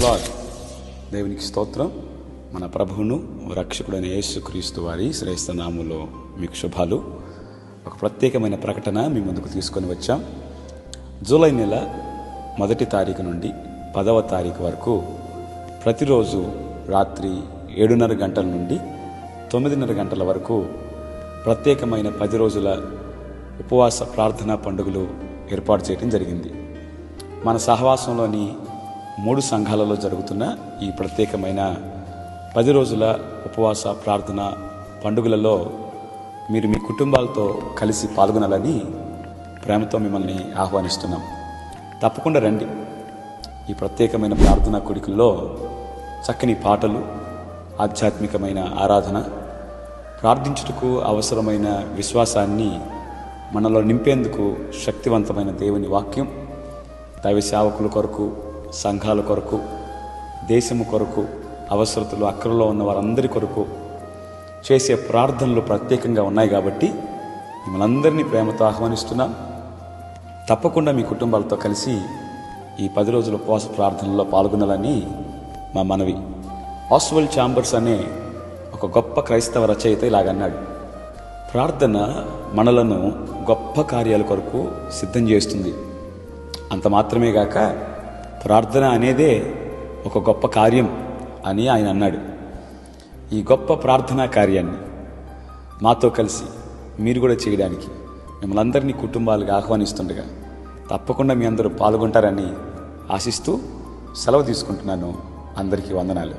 Lord. దేవునికి స్తోత్రం. మన ప్రభువును రక్షకుడైన యేసుక్రీస్తు వారి శ్రేష్ఠ నామములో మీకు శుభాలు. ఒక ప్రత్యేకమైన ప్రకటన మీ ముందుకు తీసుకొని వచ్చాం. జూలై నెల 1వ తారీఖు నుండి 10వ తారీఖు వరకు ప్రతిరోజు రాత్రి 7:30 గంటల నుండి 9:30 గంటల వరకు ప్రత్యేకమైన 10 రోజుల ఉపవాస ప్రార్థనా పండుగలు ఏర్పాటు చేయడం జరిగింది. మన సహవాసంలోని 3 సంఘాలలో జరుగుతున్న ఈ ప్రత్యేకమైన 10 రోజుల ఉపవాస ప్రార్థన పండుగలలో మీరు మీ కుటుంబాలతో కలిసి పాల్గొనాలని ప్రేమతో మిమ్మల్ని ఆహ్వానిస్తున్నాం. తప్పకుండా రండి. ఈ ప్రత్యేకమైన ప్రార్థనా కూడికల్లో చక్కని పాటలు, ఆధ్యాత్మికమైన ఆరాధన, ప్రార్థించుటకు అవసరమైన విశ్వాసాన్ని మనలో నింపేందుకు శక్తివంతమైన దేవుని వాక్యం, దైవ సేవకుల కొరకు, సంఘాల కొరకు, దేశము కొరకు, అవసరతలు అక్కరలో ఉన్న వారందరి కొరకు చేసే ప్రార్థనలు ప్రత్యేకంగా ఉన్నాయి. కాబట్టి మిమ్మల్ని అందరినీ ప్రేమతో ఆహ్వానిస్తున్నాం. తప్పకుండా మీ కుటుంబాలతో కలిసి ఈ 10 రోజుల ఉపవాస ప్రార్థనలో పాల్గొనాలని మా మనవి. ఆస్వాల్డ్ ఛాంబర్స్ అనే ఒక గొప్ప క్రైస్తవ రచయిత ఇలాగన్నాడు: ప్రార్థన మనలను గొప్ప కార్యాల కొరకు సిద్ధం చేస్తుంది. అంత మాత్రమే గాక ప్రార్థన అనేదే ఒక గొప్ప కార్యం అని ఆయన అన్నాడు. ఈ గొప్ప ప్రార్థనా కార్యాన్ని మాతో కలిసి మీరు కూడా చేయడానికి మిమ్మల్ని అందరినీ కుటుంబాలుగా ఆహ్వానిస్తుండగా తప్పకుండా మీ అందరూ పాల్గొంటారని ఆశిస్తూ సెలవు తీసుకుంటున్నాను. అందరికీ వందనాలు.